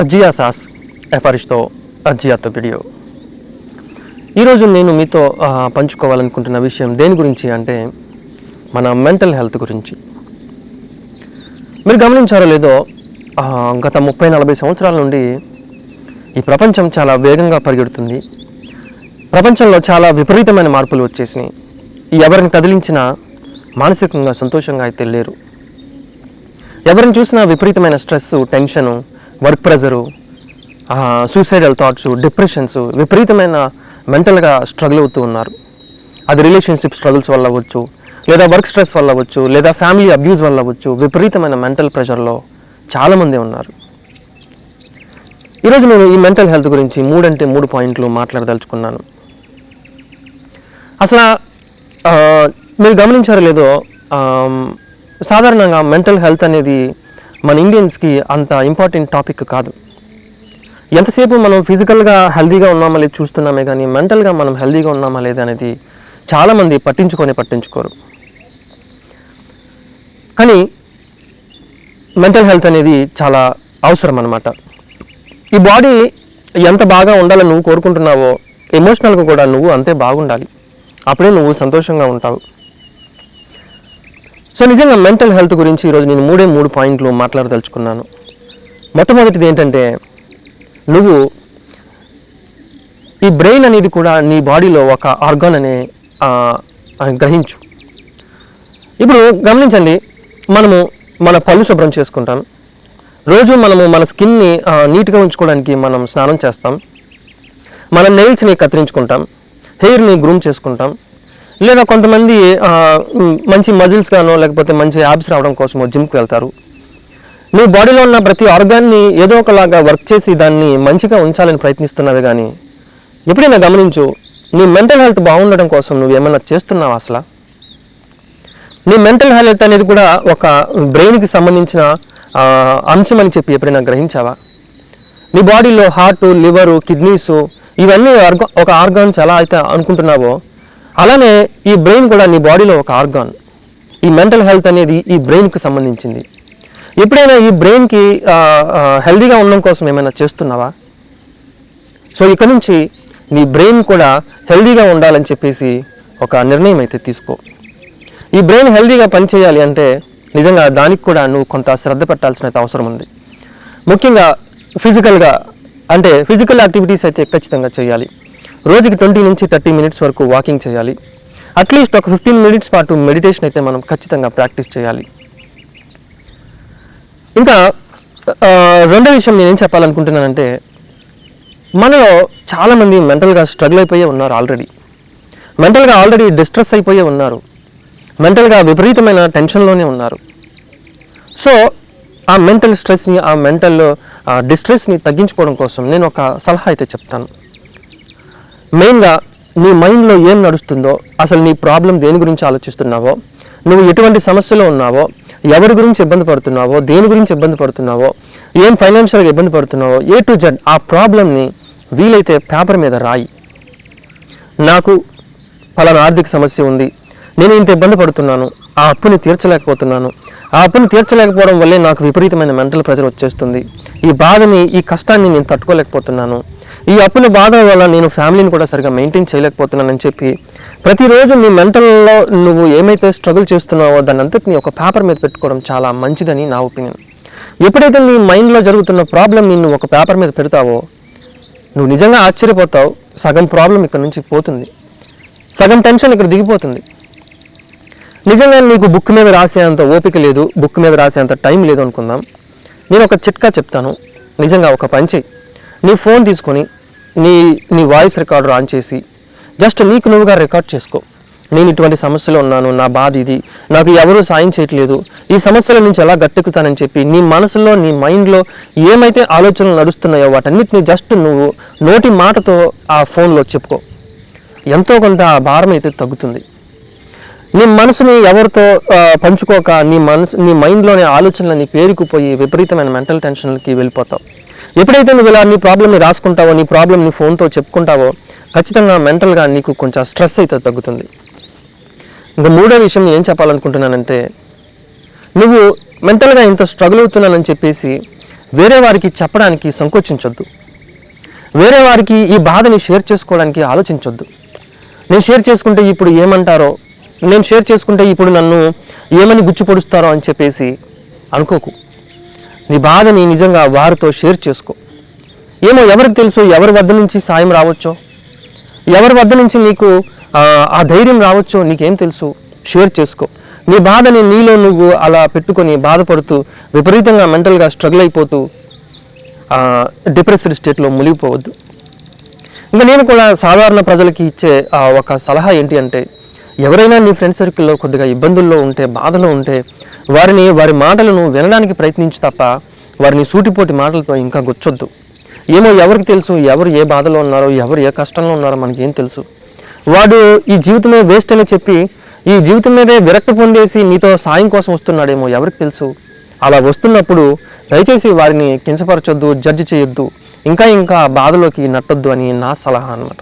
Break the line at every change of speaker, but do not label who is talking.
జియా సాస్ ఎఫరిస్తో జియాతో వీడియో. ఈరోజు నేను మీతో పంచుకోవాలనుకుంటున్న విషయం దేని గురించి అంటే మన మెంటల్ హెల్త్ గురించి. మీరు గమనించారో లేదో, గత 30-40 సంవత్సరాల నుండి ఈ ప్రపంచం చాలా వేగంగా పరిగెడుతుంది. ప్రపంచంలో చాలా విపరీతమైన మార్పులు వచ్చేసినాయి. ఎవరిని కదిలించినా మానసికంగా సంతోషంగా అయితే లేరు. ఎవరిని చూసినా విపరీతమైన stress, tension, work pressure, suicidal thoughts, depressions, విపరీతమైన మెంటల్గా స్ట్రగుల్ అవుతూ ఉన్నారు. అది రిలేషన్షిప్ స్ట్రగుల్స్ వల్ల అవ్వచ్చు, లేదా వర్క్ స్ట్రెస్ వల్ల అవ్వచ్చు, లేదా ఫ్యామిలీ అబ్యూస్ వల్ల అవ్వచ్చు. విపరీతమైన మెంటల్ ప్రెషర్లో చాలామంది ఉన్నారు. ఈరోజు నేను ఈ మెంటల్ హెల్త్ గురించి 3 పాయింట్లు మాట్లాడదలుచుకున్నాను. అసలు మీరు గమనించారో లేదో, సాధారణంగా మెంటల్ హెల్త్ అనేది మన ఇండియన్స్కి అంత ఇంపార్టెంట్ టాపిక్ కాదు. ఎంతసేపు మనం ఫిజికల్గా హెల్తీగా ఉన్నామా లేదు చూస్తున్నామే కానీ మెంటల్గా మనం హెల్తీగా ఉన్నామా లేదా అనేది చాలామంది పట్టించుకోరు. కానీ మెంటల్ హెల్త్ అనేది చాలా అవసరం అన్నమాట. ఈ బాడీ ఎంత బాగా ఉండాలని నువ్వు కోరుకుంటున్నావో ఎమోషనల్గా కూడా నువ్వు అంతే బాగుండాలి. అప్పుడే నువ్వు సంతోషంగా ఉంటావు. సో నిజంగా మెంటల్ హెల్త్ గురించి ఈరోజు నేను 3 పాయింట్లు మాట్లాడదలుచుకున్నాను. మొట్టమొదటిది ఏంటంటే, నువ్వు ఈ బ్రెయిన్ అనేది కూడా నీ బాడీలో ఒక ఆర్గాన్ అనే గ్రహించు. ఇప్పుడు గమనించండి, మనము మన పళ్ళు శుభ్రం చేసుకుంటాం. రోజు మనము మన స్కిన్ని నీట్గా ఉంచుకోవడానికి మనం స్నానం చేస్తాం. మన నెయిల్స్ని కత్తిరించుకుంటాం, హెయిర్ని గ్రూమ్ చేసుకుంటాం, లేదా కొంతమంది మంచి మజిల్స్ గానో లేకపోతే మంచి యాబ్స్ రావడం కోసమో జిమ్కి వెళ్తారు. నీ బాడీలో ఉన్న ప్రతి ఆర్గాన్ని ఏదో ఒకలాగా వర్క్ చేసి దాన్ని మంచిగా ఉంచాలని ప్రయత్నిస్తున్నావే కానీ ఎప్పుడైనా గమనించు, నీ మెంటల్ హెల్త్ బాగుండడం కోసం నువ్వు ఏమైనా చేస్తున్నావా? అసలు నీ మెంటల్ హెల్త్ అనేది కూడా ఒక బ్రెయిన్కి సంబంధించిన అంశం అని చెప్పి ఎప్పుడైనా గ్రహించావా? నీ బాడీలో హార్ట్, లివరు, కిడ్నీసు ఇవన్నీ ఒక ఆర్గాన్స్ ఎలా అయితే అనుకుంటున్నావో అలానే ఈ బ్రెయిన్ కూడా నీ బాడీలో ఒక ఆర్గాన్. ఈ మెంటల్ హెల్త్ అనేది ఈ బ్రెయిన్కి సంబంధించింది. ఎప్పుడైనా ఈ బ్రెయిన్కి హెల్తీగా ఉండడం కోసం ఏమైనా చేస్తున్నావా? సో ఇక నుంచి నీ బ్రెయిన్ కూడా హెల్తీగా ఉండాలని చెప్పేసి ఒక నిర్ణయం అయితే తీసుకో. ఈ బ్రెయిన్ హెల్తీగా పనిచేయాలి అంటే నిజంగా దానికి కూడా నువ్వు కొంత శ్రద్ధ పెట్టాల్సిన అవసరం ఉంది. ముఖ్యంగా ఫిజికల్ యాక్టివిటీస్ అయితే ఖచ్చితంగా చేయాలి. రోజుకి 20-30 మినిట్స్ వరకు వాకింగ్ చేయాలి. అట్లీస్ట్ ఒక 15 మినిట్స్ పాటు మెడిటేషన్ అయితే మనం ఖచ్చితంగా ప్రాక్టీస్ చేయాలి. ఇంకా రెండో విషయం నేనేం చెప్పాలనుకుంటున్నానంటే, మనలో చాలామంది మెంటల్గా స్ట్రగుల్ అయిపోయే ఉన్నారు. మెంటల్గా ఆల్రెడీ డిస్ట్రెస్ అయిపోయే ఉన్నారు. మెంటల్గా విపరీతమైన టెన్షన్లోనే ఉన్నారు. సో ఆ మెంటల్ స్ట్రెస్ని, ఆ మెంటల్ డిస్ట్రెస్ని తగ్గించుకోవడం కోసం నేను ఒక సలహా అయితే చెప్తాను. మెయిన్గా నీ మైండ్లో ఏం నడుస్తుందో, అసలు నీ ప్రాబ్లం దేని గురించి ఆలోచిస్తున్నావో, నువ్వు ఎటువంటి సమస్యలో ఉన్నావో, ఎవరి గురించి ఇబ్బంది పడుతున్నావో, దేని గురించి ఇబ్బంది పడుతున్నావో, ఏం ఫైనాన్షియల్గా ఇబ్బంది పడుతున్నావో, A to Z ఆ ప్రాబ్లమ్ని వీలైతే పేపర్ మీద రాయి. నాకు ఫలానా ఆర్థిక సమస్య ఉంది, నేను ఇంత ఇబ్బంది పడుతున్నాను, ఆ అప్పుని తీర్చలేకపోతున్నాను, ఆ అప్పుని తీర్చలేకపోవడం వల్లే నాకు విపరీతమైన మెంటల్ ప్రెషర్ వచ్చేస్తుంది, ఈ బాధని, ఈ కష్టాన్ని నేను తట్టుకోలేకపోతున్నాను, ఈ అప్పుల బాధ వల్ల నేను ఫ్యామిలీని కూడా సరిగా మెయింటైన్ చేయలేకపోతున్నానని చెప్పి ప్రతిరోజు నీ మెంటల్లో నువ్వు ఏమైతే స్ట్రగుల్ చేస్తున్నావో దాన్ని అంతటిని ఒక పేపర్ మీద పెట్టుకోవడం చాలా మంచిదని నా ఒపీనియన్. ఎప్పుడైతే నీ మైండ్లో జరుగుతున్న ప్రాబ్లమ్ని నువ్వు ఒక పేపర్ మీద పెడతావో నువ్వు నిజంగా ఆశ్చర్యపోతావు. సగం ప్రాబ్లం ఇక్కడ నుంచి పోతుంది, సగం టెన్షన్ ఇక్కడ దిగిపోతుంది. నిజంగా నీకు బుక్ మీద రాసేంత ఓపిక లేదు, బుక్ మీద రాసేంత టైం లేదు అనుకుందాం. నేను ఒక చిట్కా చెప్తాను. నిజంగా ఒక పని చెయ్యి. నీ ఫోన్ తీసుకొని నీ వాయిస్ రికార్డర్ ఆన్ చేసి జస్ట్ నీకు నువ్వుగా రికార్డ్ చేసుకో. నేను ఇటువంటి సమస్యలో ఉన్నాను, నా బాధ ఇది, నాకు ఎవరూ సాయం చేయట్లేదు, ఈ సమస్యల నుంచి ఎలా గట్టెక్కుతానని చెప్పి నీ మనసులో, నీ మైండ్లో ఏమైతే ఆలోచనలు నడుస్తున్నాయో వాటన్నిటిని జస్ట్ నువ్వు నోటి మాటతో ఆ ఫోన్లో చెప్పుకో. ఎంతో కొంత ఆ భారం అయితే తగ్గుతుంది. నీ మనసుని ఎవరితో పంచుకోక నీ మైండ్లోని ఆలోచనలని పేరుకుపోయి విపరీతమైన మెంటల్ టెన్షన్లకి వెళ్ళిపోతావు. ఎప్పుడైతే నువ్వు ఇలా నీ ప్రాబ్లమ్ని రాసుకుంటావో, నీ ప్రాబ్లమ్ని ఫోన్తో చెప్పుకుంటావో ఖచ్చితంగా మెంటల్గా నీకు కొంచెం స్ట్రెస్ అయితే తగ్గుతుంది. ఇంకా మూడో విషయం ఏం చెప్పాలనుకుంటున్నానంటే, నువ్వు మెంటల్గా ఇంత స్ట్రగుల్ అవుతున్నానని చెప్పేసి వేరే వారికి చెప్పడానికి సంకోచించొద్దు. వేరే వారికి ఈ బాధని షేర్ చేసుకోవడానికి ఆలోచించొద్దు. నేను షేర్ చేసుకుంటే ఇప్పుడు ఏమంటారో, నేను షేర్ చేసుకుంటే ఇప్పుడు నన్ను ఏమని గుచ్చిపొడుస్తారో అని చెప్పేసి అనుకోకు. నీ బాధని నిజంగా వారితో షేర్ చేసుకో. ఏమో ఎవరికి తెలుసు ఎవరి వద్ద నుంచి సాయం రావచ్చో, ఎవరి వద్ద నుంచి నీకు ఆ ధైర్యం రావచ్చో నీకేం తెలుసు. షేర్ చేసుకో. నీ బాధని నీలో నువ్వు అలా పెట్టుకొని బాధపడుతూ విపరీతంగా మెంటల్గా స్ట్రగుల్ అయిపోతూ డిప్రెస్డ్ స్టేట్లో మునిగిపోవద్దు. ఇంకా నేను కూడా సాధారణ ప్రజలకి ఇచ్చే ఒక సలహా ఏంటి అంటే, ఎవరైనా నీ ఫ్రెండ్ సర్కిల్లో కొద్దిగా ఇబ్బందుల్లో ఉంటే, బాధలో ఉంటే వారి మాటలను వినడానికి ప్రయత్నించు తప్ప వారిని సూటిపోటి మాటలతో ఇంకా గుచ్చొద్దు. ఏమో ఎవరికి తెలుసు ఎవరు ఏ బాధలో ఉన్నారో, ఎవరు ఏ కష్టంలో ఉన్నారో మనకేం తెలుసు. వాడు ఈ జీవితమే వేస్ట్ అని చెప్పి ఈ జీవితం మీదే విరక్తి పొందేసి నీతో సాయం కోసం వస్తున్నాడేమో, ఎవరికి తెలుసు. అలా వస్తున్నప్పుడు దయచేసి వారిని కించపరచొద్దు, జడ్జి చేయొద్దు, ఇంకా బాధలోకి నట్టొద్దు అని నా సలహా అన్నమాట.